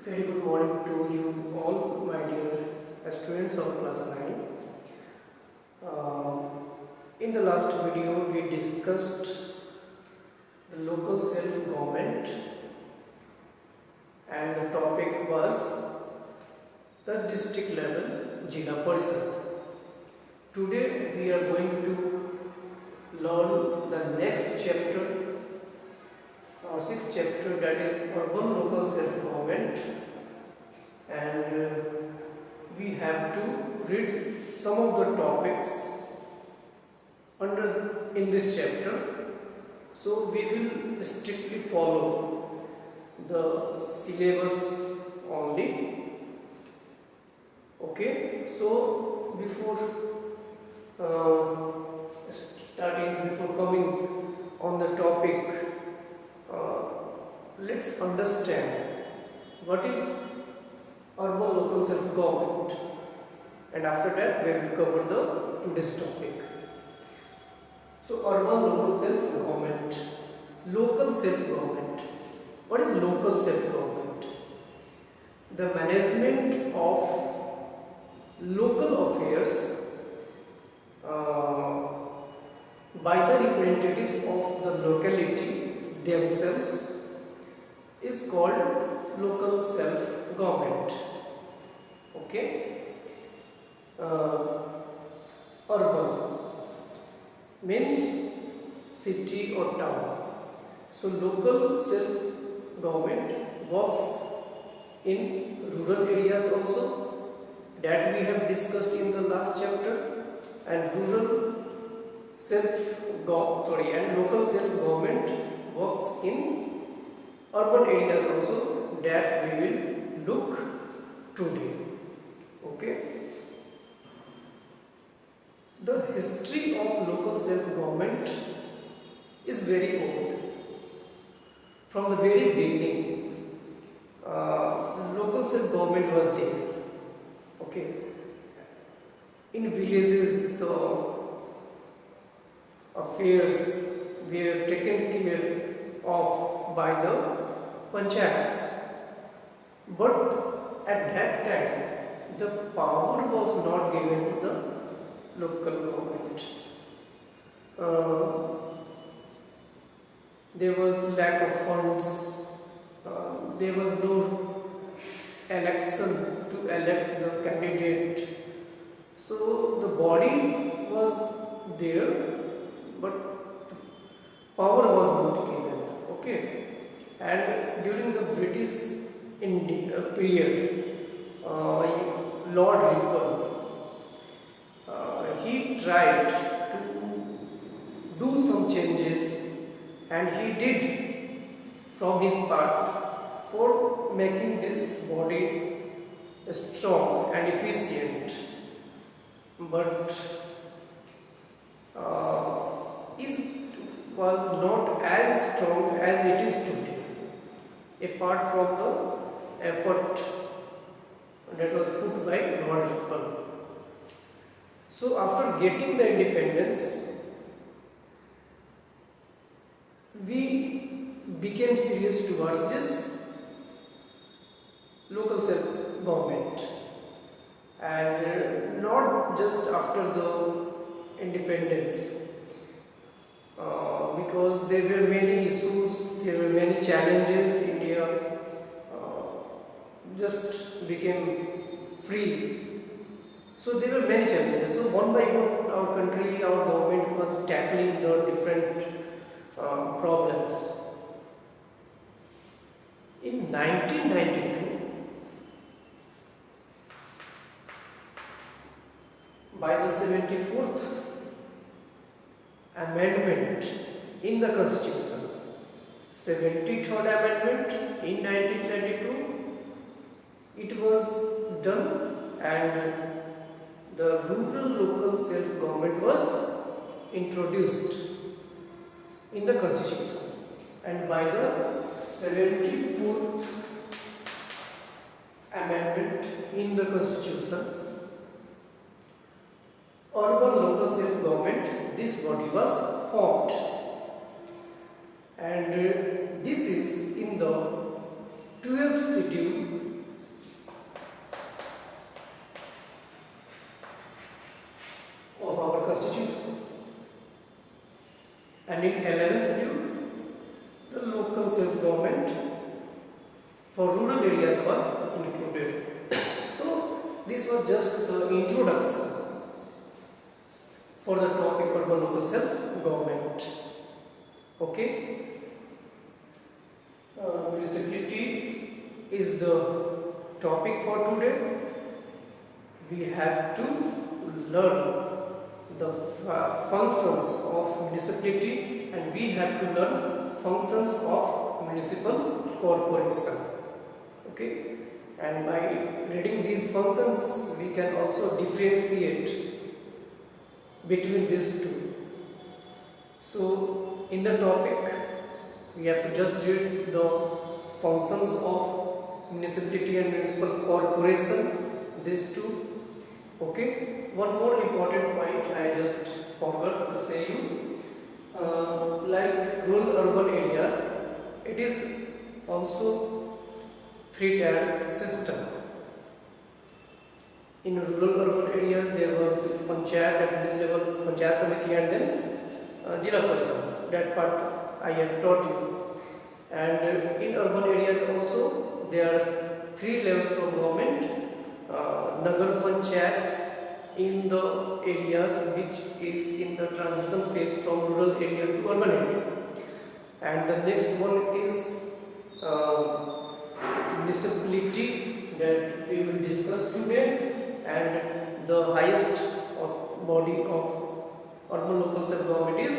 Very good morning to you all, my dear students of class 9. In the last video, we discussed the local self-government and the topic was the district level Jila Parishad. Today, we are going to learn the next chapter, sixth chapter, that is urban local self-government, and we have to read some of the topics in this chapter. So we will strictly follow the syllabus only. Okay, so before coming on the topic, let's understand what is urban local self-government, and after that we will cover the today's topic. So urban local self-government. Local self-government. What is local self-government? The management of local affairs by the representatives of the locality themselves is called local self-government. Okay. Urban means city or town. So local self-government works in rural areas also, that we have discussed in the last chapter, and local self-government works in urban areas also, that we will look today. Okay. The history of local self-government is very old. From the very beginning, local self-government was there. Okay. In villages, the affairs were taken care of by the panchayats. But at that time, the power was not given to the local government. There was lack of funds. There was no election to elect the candidate. So the body was there, but power was not given. Okay. And during the British period, Lord Ripon, he tried to do some changes, and he did from his part for making this body strong and efficient, but it was not as strong as it is today, apart from the effort that was put by Lord Ripon. So after getting the independence, we became serious towards this local self-government, and not just after the independence, because there were many issues, there were many challenges. India just became free. So there were many challenges. So one by one, our country, our government was tackling the different problems. In 1992, by the 74th amendment in the Constitution, 73rd amendment in 1992, it was done, and the rural local self-government was introduced in the Constitution. And by the 74th amendment in the Constitution, urban local self-government, this body was formed, and this is in the 12th schedule self-government for rural areas was included. So this was just the introduction for the topic urban local self-government. Okay. Municipality is the topic for today. We have to learn the functions of municipality, and we have to learn functions of municipal corporation. Okay, and by reading these functions we can also differentiate between these two. So in the topic we have to just read the functions of municipality and municipal corporation, these two. Okay, one more important point I just forgot to say you, like rural urban areas, it is also three-tier system. In rural urban areas there was panchayat at this level, panchayat samiti, and then Jila Parishad. That part I have taught you. And in urban areas also there are three levels of government. Nagar Panchayat in the areas which is in the transition phase from rural area to urban area, and the next one is municipality that we will discuss today, and the highest body of urban local self-government is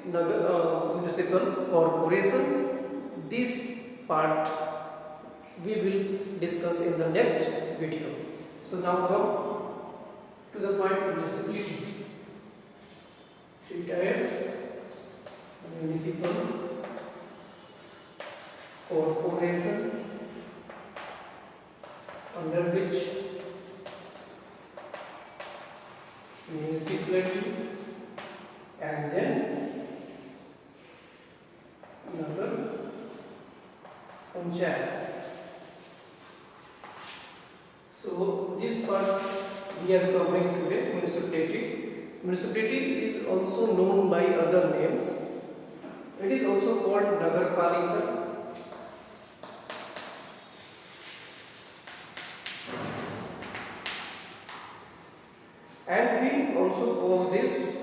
municipal corporation. This part we will discuss in the next video. So now come to the point municipality. Three-tier municipal corporation, under which municipality and then Nagar Panchayat. So this part we are covering today, municipality. Municipality is also known by other names. It is also called Nagar Palika, and we also call this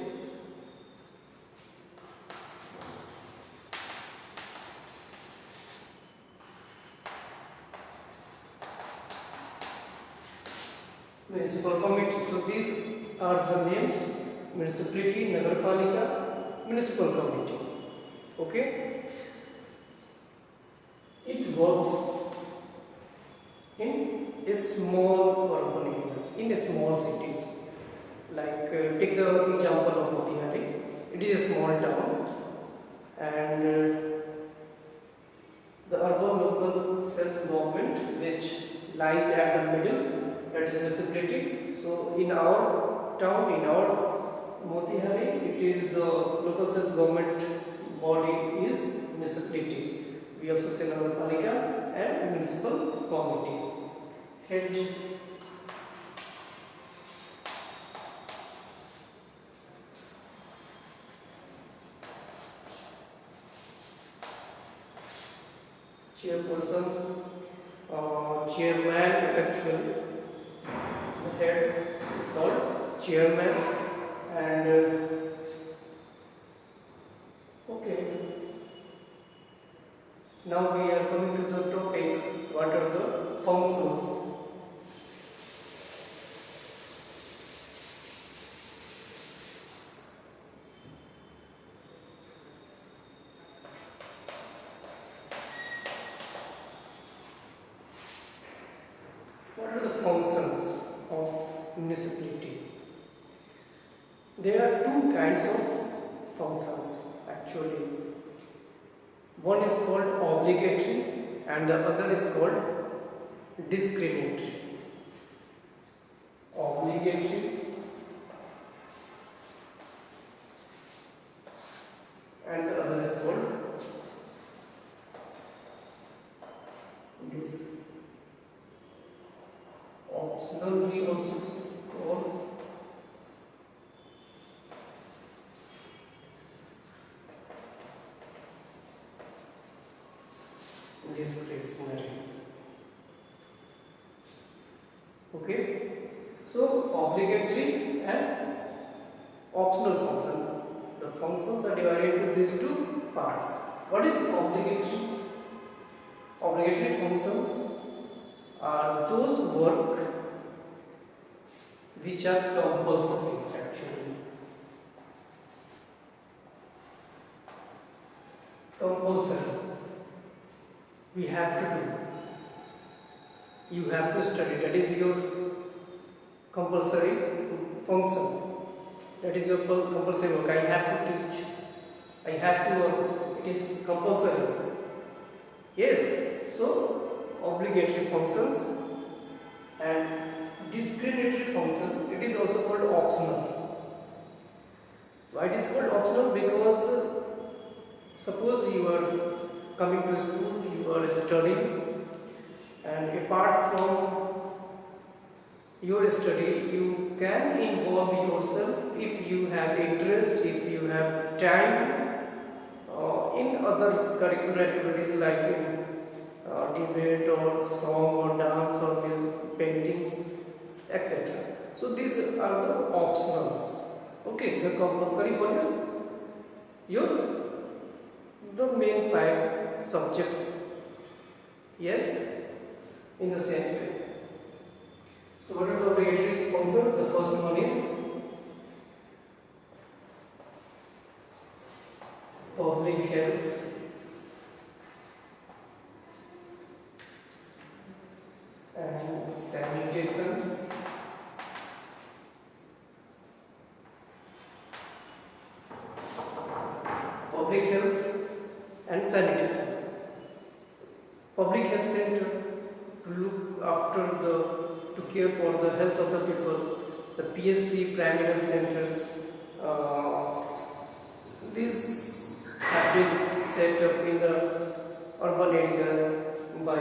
municipal committee. So these are the names: municipality, Nagar Palika, municipal committee. Okay, it works in a small urban areas, in a small cities. Like take the example of Motihari. It is a small town, and the urban local self-government which lies at the middle, that is municipality. So in our town, in our Motihari, it is the local self-government body is municipality. We also say Nagar Palika and municipal committee. Head chairperson, chairman, actually the head is called chairman, and okay, now we are coming to the topic, what are the functions. What are the functions of municipality? There are two kinds of functions actually. One is called obligatory and the other is called discriminatory. Obligatory and the other is called optional. We also call discretionary. Okay, so obligatory and optional function. The functions are divided into these two parts. What is obligatory? Obligatory functions are those work which are compulsory actually. Compulsory. We have to do. You have to study. That is your compulsory function. That is your compulsory work. I have to teach. I have to work. It is compulsory. Yes. So obligatory functions and discriminatory function. It is also called optional. Why it is called optional? Because suppose you are coming to school, you are studying, and apart from your study, you can involve yourself if you have interest, if you have time in other curricular activities like in debate or song or dance or music, paintings, etc. So these are the optionals. Okay, the compulsory one is your the main 5 subjects. Yes, in the same way. So what are the obligatory functions? The first one is public health and sanitation. Public health and sanitation. Public health center to look after to care for the health of the people. The PSC primary health centers. These have been set up in the urban areas by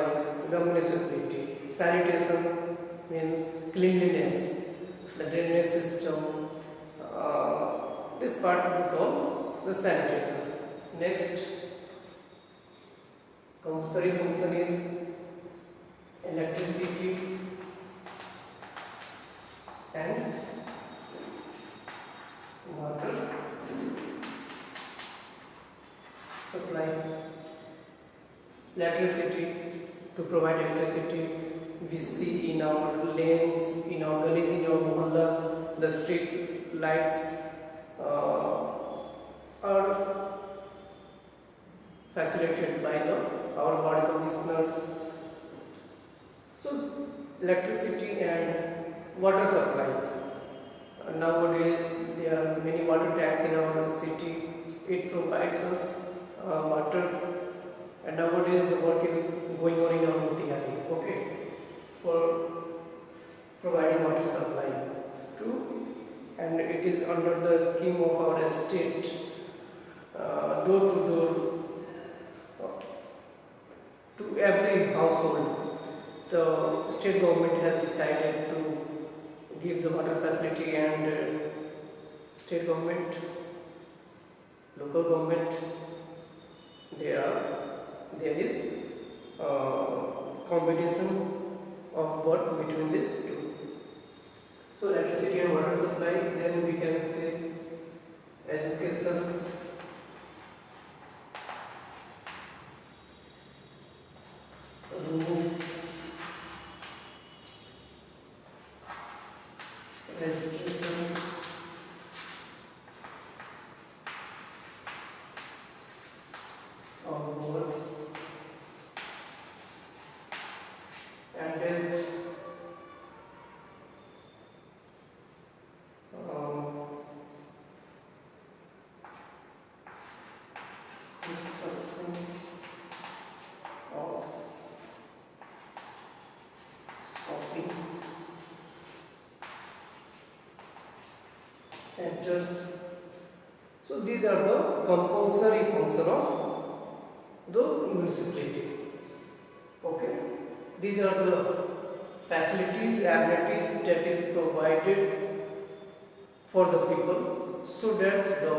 the municipality. Sanitation means cleanliness, the drainage system. This part we call the sanitation. Next, compulsory function is electricity and water supply. Electricity, to provide electricity, we see in our lanes, in our gullies, in our mohallas, the street lights are facilitated by our ward commissioners. So electricity and water supply. Nowadays there are many water tanks in our city. It provides us water, and nowadays the work is going on in our Motihari, okay, for providing water supply to, and it is under the scheme of our state, door to door, to every household. The state government has decided to give the water facility, and state government, local government, there is competition of work between these two. So electricity and water supply, then we can say education, roads, registration, works, and then construction of shopping centers. So these are the compulsory function of the municipality. Okay, these are the facilities, amenities that is provided for the people, so that the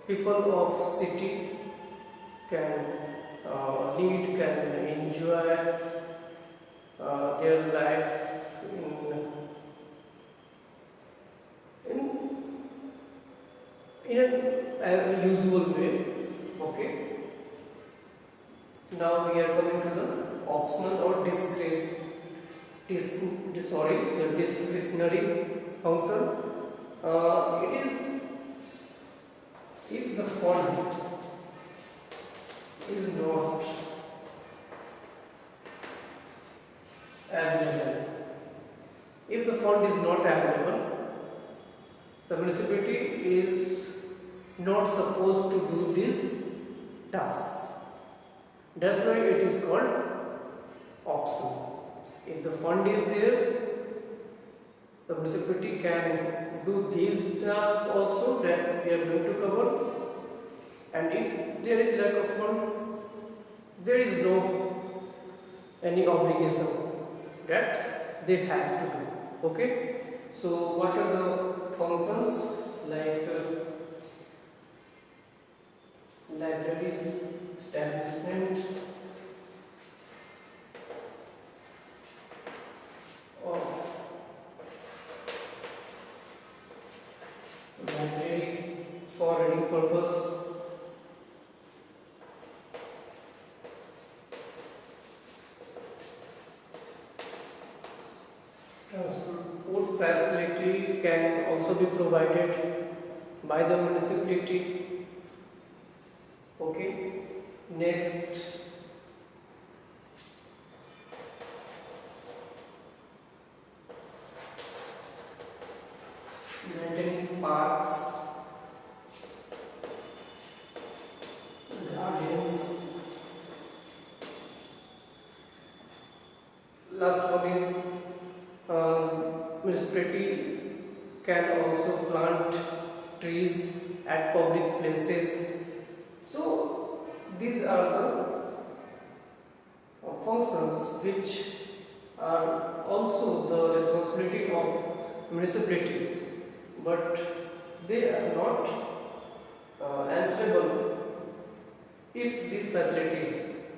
people of city can lead, can enjoy their life in a usual way. Okay. Now we are coming to the optional or the discretionary function. It is if the fund is not available. If the fund is not available, the municipality is not supposed to do these tasks. That's why it is called optional. If the fund is there, the municipality can do these tasks also that we are going to cover. And if there is lack of fund, there is no any obligation that they have to do. Okay. So what are the functions like libraries establishment of library for reading purpose, transport facility can also be provided by the municipality. Okay. Next, maintaining parks, gardens. Last one is municipality can also plant trees at public places. So these are the functions which are also the responsibility of municipality, but they are not answerable if these facilities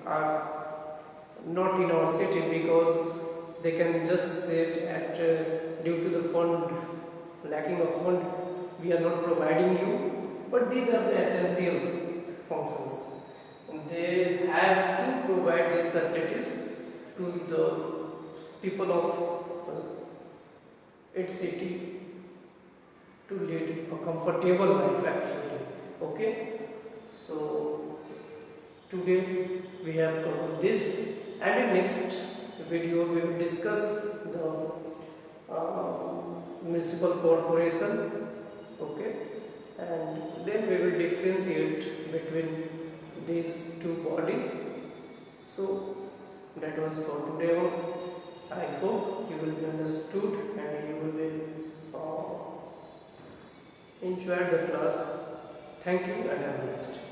are not in our city, because they can just say at due to the fund, lacking of fund, we are not providing you. But these are the essential functions. They have to provide these facilities to the people of its city to lead a comfortable life actually. Okay. So today we have covered this, and in next video we will discuss the municipal corporation. Okay. And then we will differentiate between these two bodies. So that was for today on. I hope you will be understood and you will be enjoyed the class. Thank you and have a nice day.